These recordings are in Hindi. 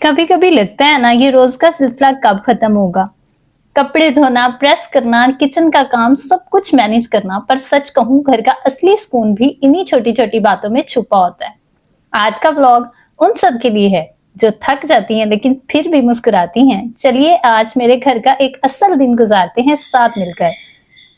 कभी कभी लगता है ना, ये रोज का सिलसिला कब खत्म होगा। कपड़े धोना, प्रेस करना, किचन का काम, सब कुछ मैनेज करना, पर सच कहूं घर का असली सुकून भी इन्हीं छोटी छोटी बातों में छुपा होता है। आज का व्लॉग उन सब के लिए है जो थक जाती हैं लेकिन फिर भी मुस्कुराती हैं। चलिए आज मेरे घर का एक असल दिन गुजारते हैं साथ मिलकर।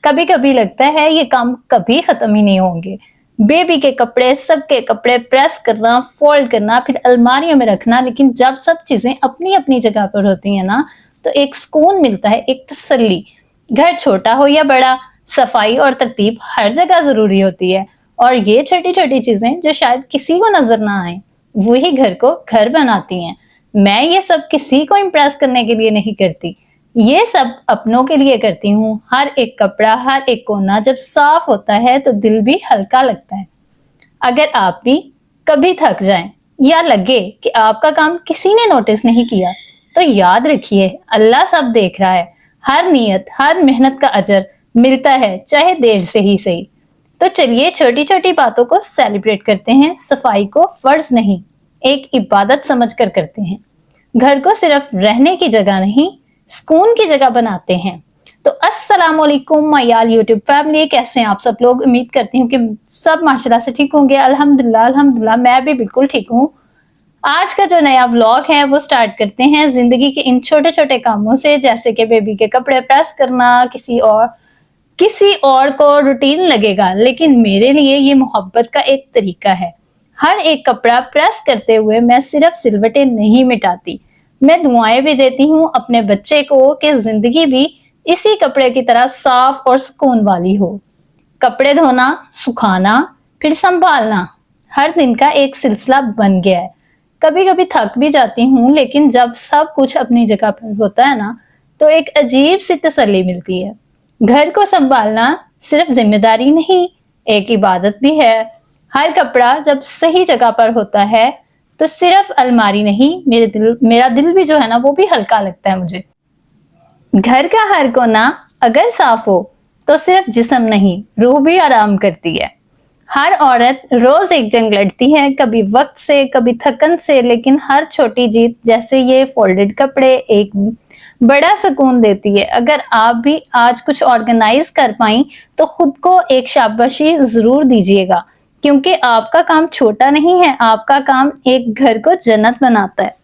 कभी कभी लगता है ये काम कभी खत्म ही नहीं होंगे। बेबी के कपड़े, सबके कपड़े प्रेस करना, फोल्ड करना, फिर अलमारियों में रखना। लेकिन जब सब चीजें अपनी अपनी जगह पर होती हैं ना, तो एक सुकून मिलता है, एक तसल्ली। घर छोटा हो या बड़ा, सफाई और तरतीब हर जगह जरूरी होती है। और ये छोटी छोटी चीजें जो शायद किसी को नजर ना आए, वही घर को घर बनाती हैं। मैं ये सब किसी को इम्प्रेस करने के लिए नहीं करती, ये सब अपनों के लिए करती हूँ। हर एक कपड़ा, हर एक कोना जब साफ होता है तो दिल भी हल्का लगता है। अगर आप भी कभी थक जाएं या लगे कि आपका काम किसी ने नोटिस नहीं किया, तो याद रखिए अल्लाह सब देख रहा है। हर नियत, हर मेहनत का अजर मिलता है, चाहे देर से ही सही। तो चलिए छोटी छोटी बातों को सेलिब्रेट करते हैं। सफाई को फर्ज नहीं, एक इबादत समझकर करते हैं। घर को सिर्फ रहने की जगह नहीं, सुकून की जगह बनाते हैं। तो अस्सलाम वालेकुम मायाल यूट्यूब फैमिली, कैसे हैं आप सब लोग। उम्मीद करती हूँ कि सब माशाल्लाह से ठीक होंगे। अल्हम्दुलिल्लाह अल्हम्दुलिल्लाह, मैं भी बिल्कुल ठीक हूँ। आज का जो नया व्लॉग है वो स्टार्ट करते हैं जिंदगी के इन छोटे छोटे कामों से, जैसे कि बेबी के कपड़े प्रेस करना। किसी और को रूटीन लगेगा, लेकिन मेरे लिए ये मोहब्बत का एक तरीका है। हर एक कपड़ा प्रेस करते हुए मैं सिर्फ सिलवटें नहीं मिटाती, मैं दुआएं भी देती हूँ अपने बच्चे को कि जिंदगी भी इसी कपड़े की तरह साफ और सुकून वाली हो। कपड़े धोना, सुखाना, फिर संभालना हर दिन का एक सिलसिला बन गया है। कभी कभी थक भी जाती हूँ, लेकिन जब सब कुछ अपनी जगह पर होता है ना, तो एक अजीब सी तसल्ली मिलती है। घर को संभालना सिर्फ जिम्मेदारी नहीं, एक इबादत भी है। हर कपड़ा जब सही जगह पर होता है तो सिर्फ अलमारी नहीं, मेरा दिल भी जो है ना, वो भी हल्का लगता है मुझे। घर का हर कोना अगर साफ हो तो सिर्फ जिस्म नहीं, रूह भी आराम करती है। हर औरत रोज एक जंग लड़ती है, कभी वक्त से, कभी थकन से, लेकिन हर छोटी जीत जैसे ये फोल्डेड कपड़े एक बड़ा सुकून देती है। अगर आप भी आज कुछ ऑर्गेनाइज कर पाई तो खुद को एक शाबाशी जरूर दीजिएगा, क्योंकि आपका काम छोटा नहीं है, आपका काम एक घर को जन्नत बनाता है।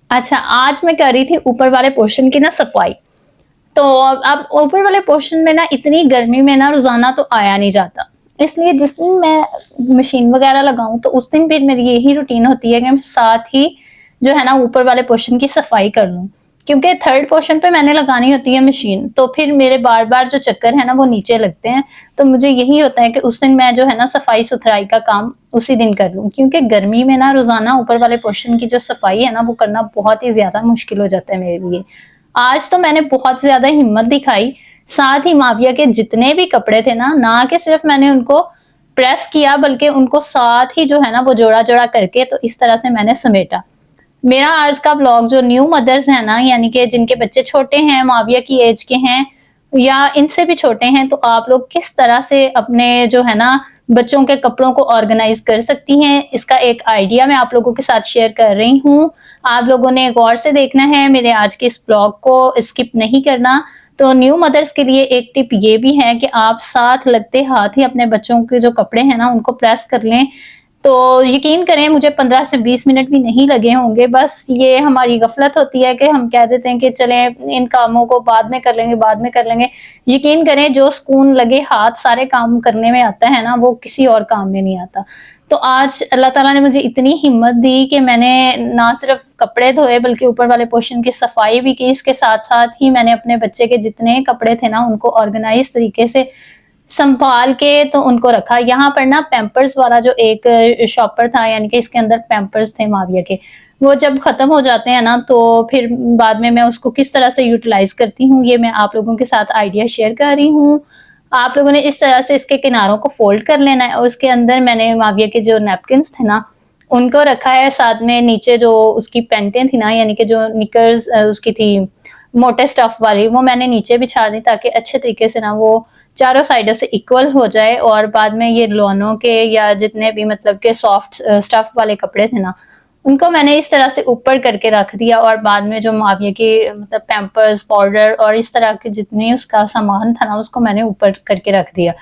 अच्छा, आज मैं कर रही थी ऊपर वाले पोर्शन की ना सफाई। तो अब ऊपर वाले पोर्शन में ना इतनी गर्मी में ना रोजाना तो आया नहीं जाता, इसलिए जिस दिन मैं मशीन वगैरह लगाऊं तो उस दिन फिर मेरी यही रूटीन होती है कि मैं साथ ही जो है ना ऊपर वाले पोर्शन की सफाई कर लूं। क्योंकि थर्ड पोर्शन पे मैंने लगानी होती है मशीन, तो फिर मेरे बार बार जो चक्कर है ना वो नीचे लगते हैं। तो मुझे यही होता है कि उस दिन मैं जो है ना सफाई सुथराई का काम उसी दिन कर लूं, क्योंकि गर्मी में ना रोजाना ऊपर वाले पोर्शन की जो सफाई है ना वो करना बहुत ही ज्यादा मुश्किल हो जाता है मेरे लिए। आज तो मैंने बहुत ज्यादा हिम्मत दिखाई, साथ ही माविया के जितने भी कपड़े थे ना कि सिर्फ मैंने उनको प्रेस किया, बल्कि उनको साथ ही जो है ना वो जोड़ा जोड़ा करके तो इस तरह से मैंने समेटा। मेरा आज का ब्लॉग जो न्यू मदर्स है ना, यानी कि जिनके बच्चे छोटे हैं, माविया की एज के हैं या इनसे भी छोटे हैं, तो आप लोग किस तरह से अपने जो है ना बच्चों के कपड़ों को ऑर्गेनाइज कर सकती हैं, इसका एक आइडिया मैं आप लोगों के साथ शेयर कर रही हूँ। आप लोगों ने गौर से देखना है, मेरे आज के इस ब्लॉग को स्किप नहीं करना। तो न्यू मदर्स के लिए एक टिप ये भी है कि आप साथ लगते हाथ ही अपने बच्चों के जो कपड़े हैं ना उनको प्रेस कर लें। तो यकीन करें मुझे 15 से 20 मिनट भी नहीं लगे होंगे। बस ये हमारी गफलत होती है कि हम कह देते हैं कि चलें इन कामों को बाद में कर लेंगे, बाद में कर लेंगे। यकीन करें जो सुकून लगे हाथ सारे काम करने में आता है ना, वो किसी और काम में नहीं आता। तो आज अल्लाह ताला ने मुझे इतनी हिम्मत दी कि मैंने ना सिर्फ कपड़े धोए बल्कि ऊपर वाले पोर्शन की सफाई भी की। इसके साथ साथ ही मैंने अपने बच्चे के जितने कपड़े थे ना उनको ऑर्गेनाइज तरीके से संभाल के तो उनको रखा। यहाँ पर ना पैम्पर्स वाला जो एक शॉपर था, यानी कि इसके अंदर पैम्पर्स थे माविया के, वो जब खत्म हो जाते हैं ना तो फिर बाद में मैं उसको किस तरह से यूटिलाइज करती हूँ ये मैं आप लोगों के साथ आइडिया शेयर कर रही हूँ। आप लोगों ने इस तरह से इसके किनारों को फोल्ड कर लेना है और उसके अंदर मैंने माविया के जो नैपकिन्स थे ना उनको रखा है। साथ में नीचे जो उसकी पैंटें थी ना, यानी कि जो निकर्स उसकी थी मोटे स्टफ वाली, वो मैंने नीचे बिछा दी ताकि अच्छे तरीके से ना वो चारों साइडों से इक्वल हो जाए। और बाद में ये लोनों के या जितने भी मतलब के सॉफ्ट स्टफ वाले कपड़े थे ना उनको मैंने इस तरह से ऊपर करके रख दिया और बाद में जो माविया के मतलब पैम्पर्स, पाउडर और इस तरह के जितनी उसका सामान था ना उसको मैंने ऊपर करके रख दिया।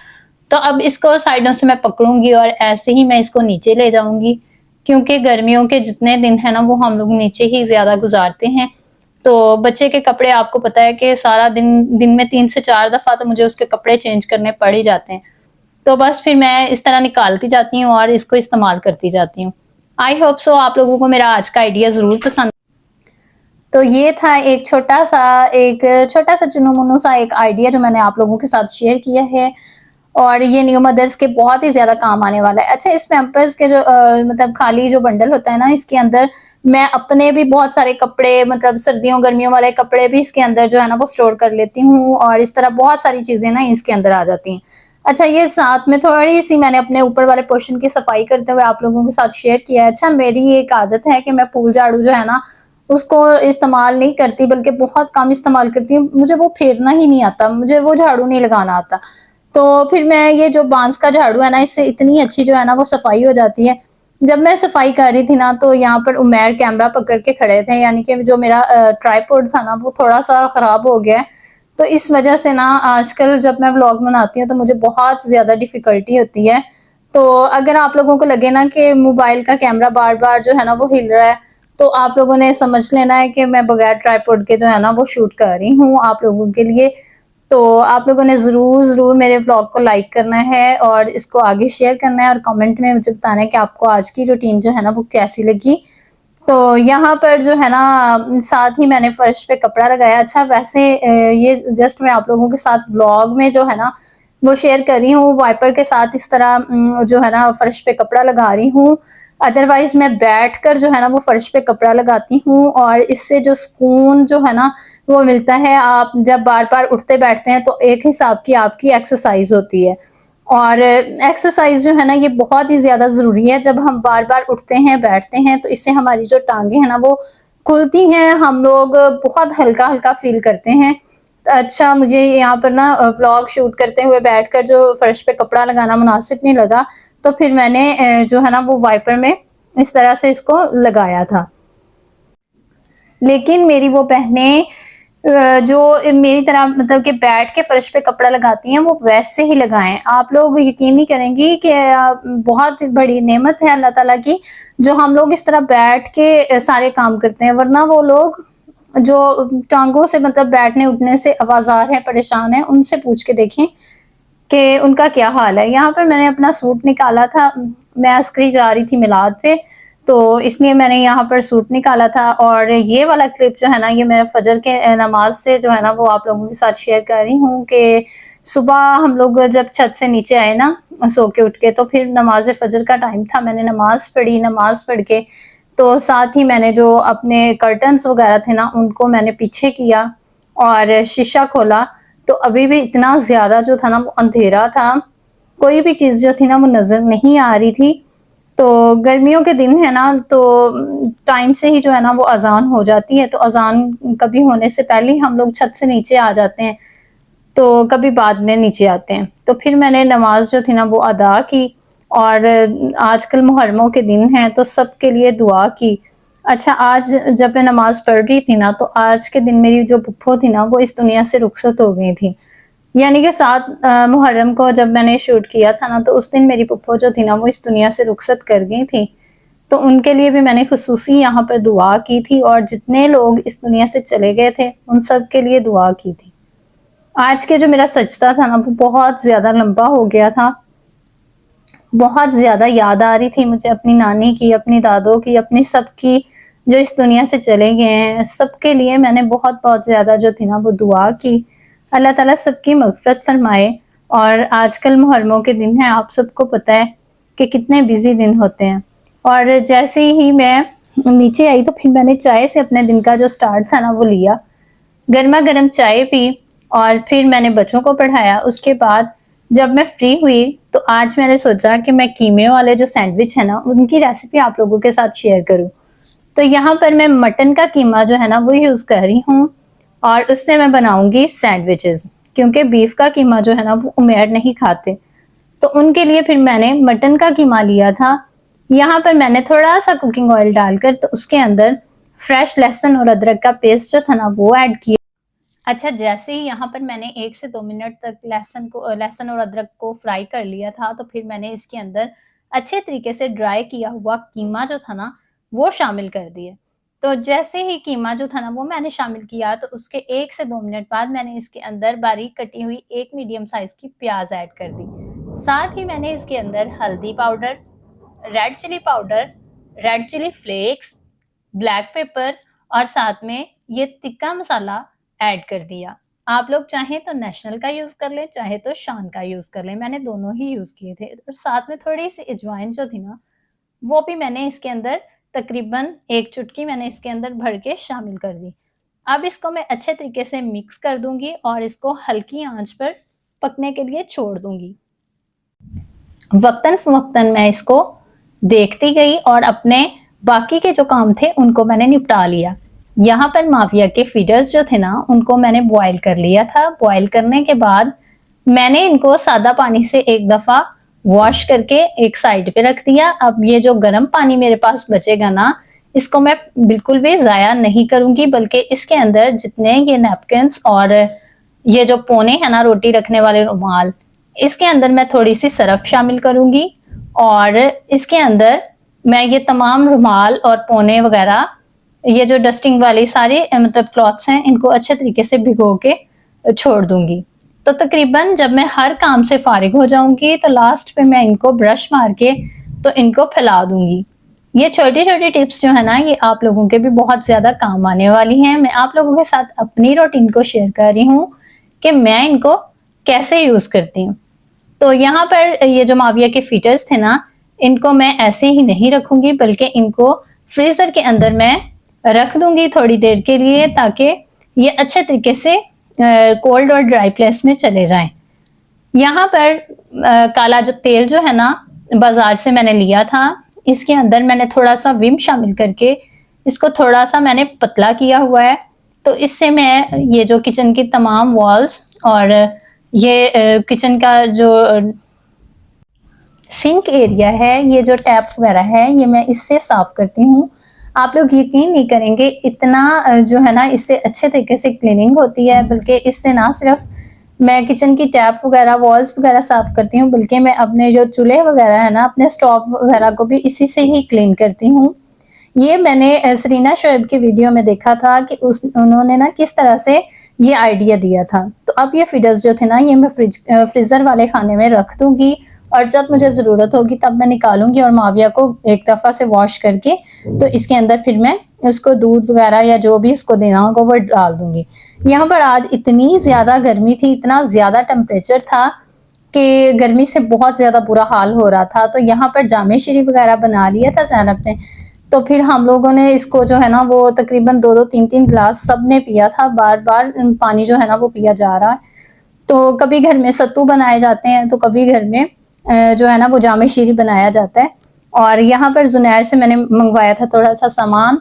तो अब इसको साइडों से मैं पकड़ूंगी और ऐसे ही मैं इसको नीचे ले जाऊंगी, क्योंकि गर्मियों के जितने दिन है ना वो हम लोग नीचे ही ज्यादा गुजारते हैं। तो बच्चे के कपड़े आपको पता है कि सारा दिन में 3 से 4 दफा तो मुझे उसके कपड़े चेंज करने पड़ ही जाते हैं। तो बस फिर मैं इस तरह निकालती जाती हूँ और इसको इस्तेमाल करती जाती हूँ। आई होप सो आप लोगों को मेरा आज का आइडिया जरूर पसंद। तो ये था एक छोटा सा चुनु मुनु सा एक आइडिया जो मैंने आप लोगों के साथ शेयर किया है, और ये न्यू मदर्स के बहुत ही ज्यादा काम आने वाला है। अच्छा, इस पैम्पर्स के जो मतलब खाली जो बंडल होता है ना, इसके अंदर मैं अपने भी बहुत सारे कपड़े, मतलब सर्दियों गर्मियों वाले कपड़े भी इसके अंदर जो है ना वो स्टोर कर लेती हूँ, और इस तरह बहुत सारी चीजें ना इसके अंदर आ जाती हैं। अच्छा, ये साथ में थोड़ी सी मैंने अपने ऊपर वाले पोर्शन की सफाई करते हुए आप लोगों के साथ शेयर किया है। अच्छा, मेरी एक आदत है कि मैं पूल झाड़ू जो है ना उसको इस्तेमाल नहीं करती, बल्कि बहुत कम इस्तेमाल करती हूँ। मुझे वो फेरना ही नहीं आता, मुझे वो झाड़ू नहीं लगाना आता। तो फिर मैं ये जो बांस का झाड़ू है ना, इससे इतनी अच्छी जो है ना वो सफाई हो जाती है। जब मैं सफाई कर रही थी ना, तो यहाँ पर उमेर कैमरा पकड़ के खड़े थे, यानी कि जो मेरा ट्राइपॉड था ना वो थोड़ा सा खराब हो गया है। तो इस वजह से ना आजकल जब मैं व्लॉग बनाती हूँ तो मुझे बहुत ज्यादा डिफिकल्टी होती है। तो अगर आप लोगों को लगे ना कि मोबाइल का कैमरा बार बार जो है ना वो हिल रहा है, तो आप लोगों ने समझ लेना है कि मैं बगैर ट्राइपॉड के जो है ना वो शूट कर रही हूँ आप लोगों के लिए। तो आप लोगों ने ज़रूर ज़रूर मेरे ब्लॉग को लाइक करना है और इसको आगे शेयर करना है, और कमेंट में मुझे बताना है कि आपको आज की रूटीन जो है ना वो कैसी लगी। तो यहाँ पर जो है ना साथ ही मैंने फर्श पे कपड़ा लगाया। अच्छा, वैसे ये जस्ट मैं आप लोगों के साथ व्लॉग में जो है ना वो शेयर कर रही हूँ, वाइपर के साथ इस तरह जो है ना फर्श पे कपड़ा लगा रही हूँ। अदरवाइज मैं बैठ कर जो है ना वो फर्श पे कपड़ा लगाती हूँ, और इससे जो सुकून जो है ना वो मिलता है। आप जब बार बार उठते बैठते हैं तो एक हिसाब की आपकी एक्सरसाइज होती है, और एक्सरसाइज जो है ना ये बहुत ही ज्यादा जरूरी है। जब हम बार बार उठते हैं बैठते हैं तो इससे हमारी जो टांगे हैं ना वो खुलती हैं, हम लोग बहुत हल्का हल्का फील करते हैं। अच्छा, मुझे यहाँ पर ना व्लॉग शूट करते हुए बैठकर जो फर्श पे कपड़ा लगाना मुनासिब नहीं लगा, तो फिर मैंने जो है ना वो वाइपर में इस तरह से इसको लगाया था। लेकिन मेरी वो बहनें जो मेरी तरह मतलब कि बैठ के फर्श पे कपड़ा लगाती हैं वो वैसे ही लगाएं। आप लोग यकीन नहीं करेंगी कि बहुत बड़ी नेमत है अल्लाह ताला की जो हम लोग इस तरह बैठ के सारे काम करते हैं, वरना वो लोग जो टांगों से मतलब बैठने उठने से आवाजार है, परेशान है, उनसे पूछ के देखें कि उनका क्या हाल है। यहाँ पर मैंने अपना सूट निकाला था, मैं अस्करी जा रही थी मिलाद पे, तो इसलिए मैंने यहाँ पर सूट निकाला था। और ये वाला क्लिप जो है ना ये मैं फजर के नमाज से जो है ना वो आप लोगों के साथ शेयर कर रही हूँ कि सुबह हम लोग जब छत से नीचे आए ना सो के उठ के, तो फिर नमाज फजर का टाइम था, मैंने नमाज पढ़ी। नमाज पढ़ के तो साथ ही मैंने जो अपने कर्टन्स वगैरह थे ना उनको मैंने पीछे किया और शीशा खोला। तो अभी भी इतना ज्यादा जो था ना वो अंधेरा था, कोई भी चीज जो थी ना वो नजर नहीं आ रही थी। तो गर्मियों के दिन है ना, तो टाइम से ही जो है ना वो अजान हो जाती है, तो अजान कभी होने से पहले ही हम लोग छत से नीचे आ जाते हैं, तो कभी बाद में नीचे आते हैं। तो फिर मैंने नमाज जो थी ना वो अदा की, और आजकल मुहर्रमों के दिन हैं तो सबके लिए दुआ की। अच्छा, आज जब मैं नमाज पढ़ रही थी ना तो आज के दिन मेरी जो पुप्पो थी ना वो इस दुनिया से रुखसत हो गई थी। यानी कि 7 मुहर्रम को जब मैंने शूट किया था ना तो उस दिन मेरी पुप्पो जो थी ना वो इस दुनिया से रुखसत कर गई थी। तो उनके लिए भी मैंने खुसूसी यहाँ पर दुआ की थी, और जितने लोग इस दुनिया से चले गए थे उन सब के लिए दुआ की थी। आज के जो मेरा सजदा था ना वो बहुत ज्यादा लंबा हो गया था। बहुत ज्यादा याद आ रही थी मुझे अपनी नानी की, अपनी दादों की, अपनी सबकी जो इस दुनिया से चले गए हैं। सबके लिए मैंने बहुत बहुत ज्यादा जो थी ना वो दुआ की। अल्लाह ताला सबकी मग़फ़िरत फरमाए। और आजकल मुहर्रमों के दिन है, आप सबको पता है कि कितने बिजी दिन होते हैं। और जैसे ही मैं नीचे आई तो फिर मैंने चाय से अपने दिन का जो स्टार्ट था ना वो लिया, गर्मा गर्म चाय पी, और फिर मैंने बच्चों को पढ़ाया। उसके बाद जब मैं फ्री हुई तो आज मैंने सोचा कि मैं कीमे वाले जो सैंडविच है ना उनकी रेसिपी आप लोगों के साथ शेयर करूं। तो यहाँ पर मैं मटन का कीमा जो है ना वो यूज कर रही हूँ, और उससे मैं बनाऊंगी सैंडविचेस, क्योंकि बीफ का कीमा जो है ना वो उमेर नहीं खाते। तो उनके लिए फिर मैंने मटन का कीमा लिया था, यहाँ पर मैंने थोड़ा सा कुकिंग ऑयल डालकर तो उसके अंदर फ्रेश लहसुन और अदरक का पेस्ट जो था ना वो ऐड किया। अच्छा, जैसे ही यहाँ पर मैंने 1 से 2 मिनट तक लहसुन और अदरक को फ्राई कर लिया था, तो फिर मैंने इसके अंदर अच्छे तरीके से ड्राई किया हुआ कीमा जो था ना, वो शामिल कर दिया। तो जैसे ही कीमा जो था ना, वो मैंने शामिल किया, तो उसके 1 से 2 मिनट बाद मैंने इसके अंदर बारीक कटी हुई 1 मीडियम साइज़ की प्याज़ ऐड कर दी। साथ ही मैंने इसके अंदर हल्दी powder, red chilli powder, red chilli flakes, black pepper और साथ में ये तिक्का मसाला ऐड कर दिया। आप लोग चाहें तो नेशनल का यूज़ कर लें, चाहे तो शान का यूज़ कर लें, मैंने दोनों ही यूज़ किए थे और साथ में थोड़ी-सी अजवाइन जो थी ना, वो भी मैंने इसके अंदर तकरीबन 1 चुटकी मैंने इसके अंदर भर के शामिल कर दी। अब इसको मैं अच्छे तरीके से मिक्स कर दूँगी और इसको हल्की आँच पर पकने के लिए छोड़ दूँगी। वक़्तन-फ़वक़्तन मैं इसको देखती गई और अपने बाकी के जो काम थे उनको मैंने निपटा लिया। यहाँ पर माविया के फीडर्स जो थे ना उनको मैंने बॉयल कर लिया था। बॉयल करने के बाद मैंने इनको सादा पानी से एक दफ़ा वॉश करके एक साइड पे रख दिया। अब ये जो गर्म पानी मेरे पास बचेगा ना, इसको मैं बिल्कुल भी ज़ाया नहीं करूँगी, बल्कि इसके अंदर जितने ये नैपकिन्स और ये जो पोने हैं ना रोटी रखने वाले रुमाल, इसके अंदर मैं थोड़ी-सी सरफ़ शामिल करूँगी और इसके अंदर मैं ये तमाम रुमाल और पोने वग़ैरह, ये जो डस्टिंग वाली सारी मतलब क्लॉथ्स हैं, इनको अच्छे तरीके से भिगो के छोड़ दूँगी। तो तकरीबन जब मैं हर काम से फ़ारिग हो जाऊँगी, तो लास्ट पे मैं इनको ब्रश मार के तो इनको फैला दूँगी। ये छोटी-छोटी टिप्स जो है ना, ये आप लोगों के भी बहुत ज़्यादा काम आने वाली हैं। मैं आप लोगों के साथ अपनी रूटीन को शेयर कर रही हूँ कि मैं इनको कैसे यूज़ करती हूँ। तो यहाँ पर ये जो माविया के फीटर्स थे ना, इनको मैं ऐसे ही नहीं रखूँगी, बल्कि इनको फ्रीज़र के अंदर मैं रख दूँगी थोड़ी देर के लिए, ताकि ये अच्छे तरीके से कोल्ड और ड्राई प्लेस में चले जाएँ। यहाँ पर काला जो तेल जो है ना, बाज़ार से मैंने लिया था, इसके अंदर मैंने थोड़ा-सा विम शामिल करके इसको थोड़ा-सा मैंने पतला किया हुआ है। तो इससे मैं ये जो किचन की तमाम वॉल्स और ये किचन का जो सिंक एरिया है, ये जो टैप वगैरह है, ये मैं इससे साफ़ करती हूँ। आप लोग यकीन नहीं करेंगे, इतना जो है ना, इससे अच्छे तरीके से क्लीनिंग होती है, बल्कि इससे ना सिर्फ़ मैं किचन की टैप वगैरह, वॉल्स वगैरह साफ़ करती हूँ, बल्कि मैं अपने जो चूल्हे वगैरह है ना, अपने स्टोव वगैरह को भी इसी से ही क्लीन करती हूँ। ये मैंने सरीना शोएब की वीडियो में देखा था कि उन्होंने ना किस तरह से ये आइडिया दिया था। तो अब ये फीडर्स जो थे ना, ये मैं फ्रीज़र वाले खाने में रख दूँगी और जब मुझे ज़रूरत होगी तब मैं निकालूँगी और माविया को एक दफ़ा से वॉश करके तो इसके अंदर फिर मैं उसको दूध वगैरह या जो भी इसको देना होगा वो डाल दूँगी। यहाँ पर आज इतनी ज़्यादा गर्मी थी, इतना ज़्यादा टेम्परेचर था कि गर्मी से बहुत ज़्यादा बुरा हाल हो रहा था। तो यहाँ पर जामे शीरी वगैरह बना लिया था ज़ैनब ने। तो फिर हम लोगों ने इसको जो है ना, वो तकरीबन 2-2 3-3 ग्लास सबने पिया था, बार-बार पानी जो है ना वो पिया जा रहा है। तो कभी घर में सत्तू बनाए जाते हैं, तो कभी घर में जो है ना वो जामे शीरी बनाया जाता है। और यहाँ पर ज़ुनैर से मैंने मंगवाया था थोड़ा-सा सामान,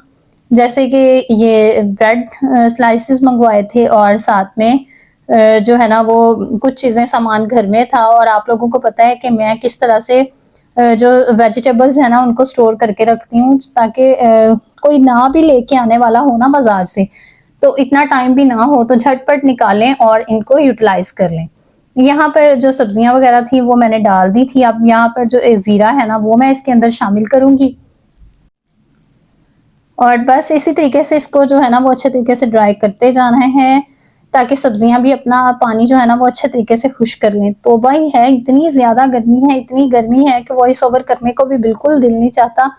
जैसे कि ये ब्रेड स्लाइसेस मंगवाए थे और साथ में जो है ना वो कुछ चीज़ें सामान घर में था। और आप लोगों को पता है कि मैं किस तरह से जो वेजिटेबल्स है ना उनको स्टोर करके रखती हूँ, ताकि कोई ना भी लेके आने वाला हो ना बाजार से, तो इतना टाइम भी ना हो, तो झटपट निकालें और इनको यूटिलाइज कर लें। यहाँ पर जो सब्जियां वगैरह थी वो मैंने डाल दी थी। अब यहाँ पर जो ज़ीरा है ना वो मैं इसके अंदर शामिल करूंगी और बस इसी तरीके से इसको जो है ना वो अच्छे तरीके से ड्राई करते जाना है, ताकि सब्जियां भी अपना पानी जो है ना वो अच्छे तरीके से खुश कर लें। तो भाई है, इतनी ज़्यादा गर्मी है, इतनी गर्मी है कि वॉइस ओवर करने को भी बिल्कुल दिल नहीं चाहता।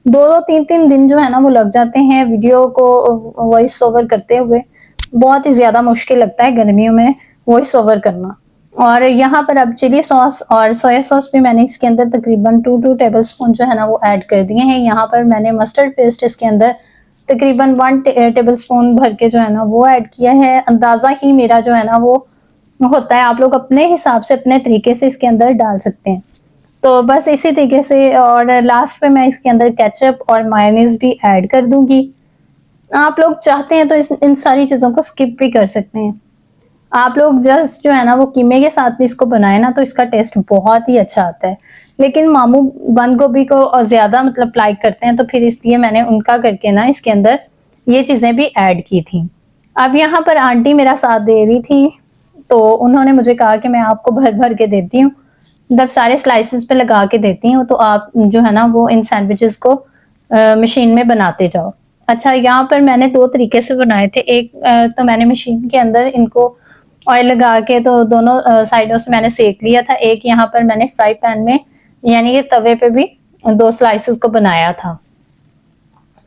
2-2 3-3 दिन जो है ना वो लग जाते हैं वीडियो को वॉइस ओवर करते हुए। बहुत ही ज़्यादा मुश्किल लगता है गर्मियों में वॉइस ओवर करना। और यहाँ पर अब चिली सॉस और सोया सॉस भी मैंने इसके अंदर तकरीबन 2 टेबलस्पून जो है ना वो ऐड कर दिए हैं। यहाँ पर मैंने मस्टर्ड पेस्ट इसके अंदर तकरीबन 1 टेबलस्पून भर के जो है ना वो ऐड किया है। अंदाज़ा ही मेरा जो है ना वो होता है, आप लोग अपने हिसाब से अपने तरीके से इसके अंदर डाल सकते हैं। तो बस इसी तरीके से, और लास्ट पे मैं इसके अंदर केचप और मायोनीज भी ऐड कर दूंगी। आप लोग चाहते हैं तो इन सारी चीज़ों को स्किप भी कर सकते हैं। आप लोग जस्ट जो है ना वो कीमे के साथ भी इसको बनाए ना, तो इसका टेस्ट बहुत ही अच्छा आता है। लेकिन मामू बंद गोभी को ज़्यादा मतलब लाइक करते हैं, तो फिर इसलिए मैंने उनका करके ना इसके अंदर ये चीज़ें भी ऐड की थी। अब यहाँ पर आंटी मेरा साथ दे रही थी, तो उन्होंने मुझे कहा कि मैं आपको भर भर के देती हूँ, मतलब सारे स्लाइसेस पे लगा के देती हूँ, तो आप जो है ना वो इन सैंडविचेस को मशीन में बनाते जाओ। अच्छा, यहाँ पर मैंने 2 तरीके से बनाए थे। एक तो मैंने मशीन के अंदर इनको ऑयल लगा के तो दोनों साइडों से मैंने सेक लिया था। एक यहाँ पर मैंने फ्राई पैन में यानी कि तवे पे भी 2 स्लाइसेस को बनाया था।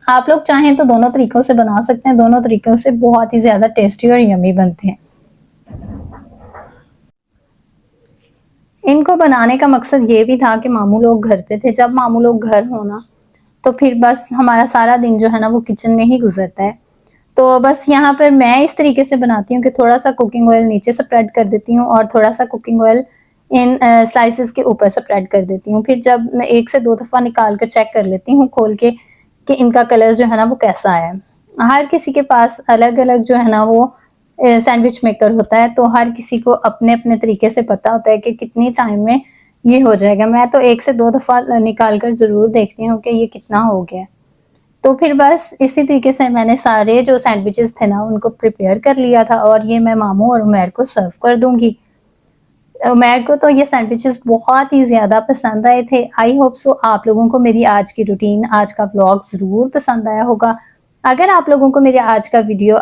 आप लोग चाहें तो दोनों तरीकों से बना सकते हैं, दोनों तरीकों से बहुत ही ज़्यादा टेस्टी और यम्मी बनते हैं। इनको बनाने का मकसद ये भी था कि मामू लोग घर पे थे। जब मामू लोग घर हो ना, तो फिर बस हमारा सारा दिन जो है ना वो किचन में ही गुजरता है। तो बस यहाँ पर मैं इस तरीके से बनाती हूँ कि थोड़ा-सा कुकिंग ऑयल नीचे स्प्रेड कर देती हूँ और थोड़ा-सा कुकिंग ऑयल इन स्लाइसेस के ऊपर स्प्रेड कर देती हूँ। फिर जब 1 से 2 दफ़ा निकाल कर चेक कर लेती हूँ खोल के कि इनका कलर जो है ना वो कैसा है। हर किसी के पास अलग-अलग जो है ना वो सैंडविच मेकर होता है, तो हर किसी को अपने-अपने तरीके से पता होता है कि कितनी टाइम में ये हो जाएगा। मैं तो 1 से 2 दफ़ा निकाल कर ज़रूर देखती हूँ कि ये कितना हो गया है। तो फिर बस इसी तरीके से मैंने सारे जो सैंडविचेस थे ना उनको प्रिपेयर कर लिया था और ये मैं मामू और उमैर को सर्व कर दूँगी। उमैर को तो ये सैंडविचेस बहुत ही ज़्यादा पसंद आए थे। आई होप सो आप लोगों को मेरी आज की रूटीन, आज का व्लॉग ज़रूर पसंद आया होगा। अगर आप लोगों को मेरे आज का वीडियो,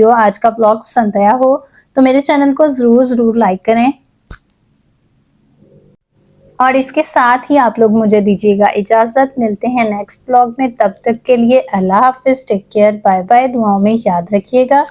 आज का व्लॉग पसंद आया हो, तो मेरे चैनल को ज़रूर लाइक करें। और इसके साथ ही आप लोग मुझे दीजिएगा इजाज़त। मिलते हैं नेक्स्ट व्लॉग में, तब तक के लिए अल्लाह हाफ़िज़, टेक केयर, बाय बाय, दुआओं में याद रखिएगा।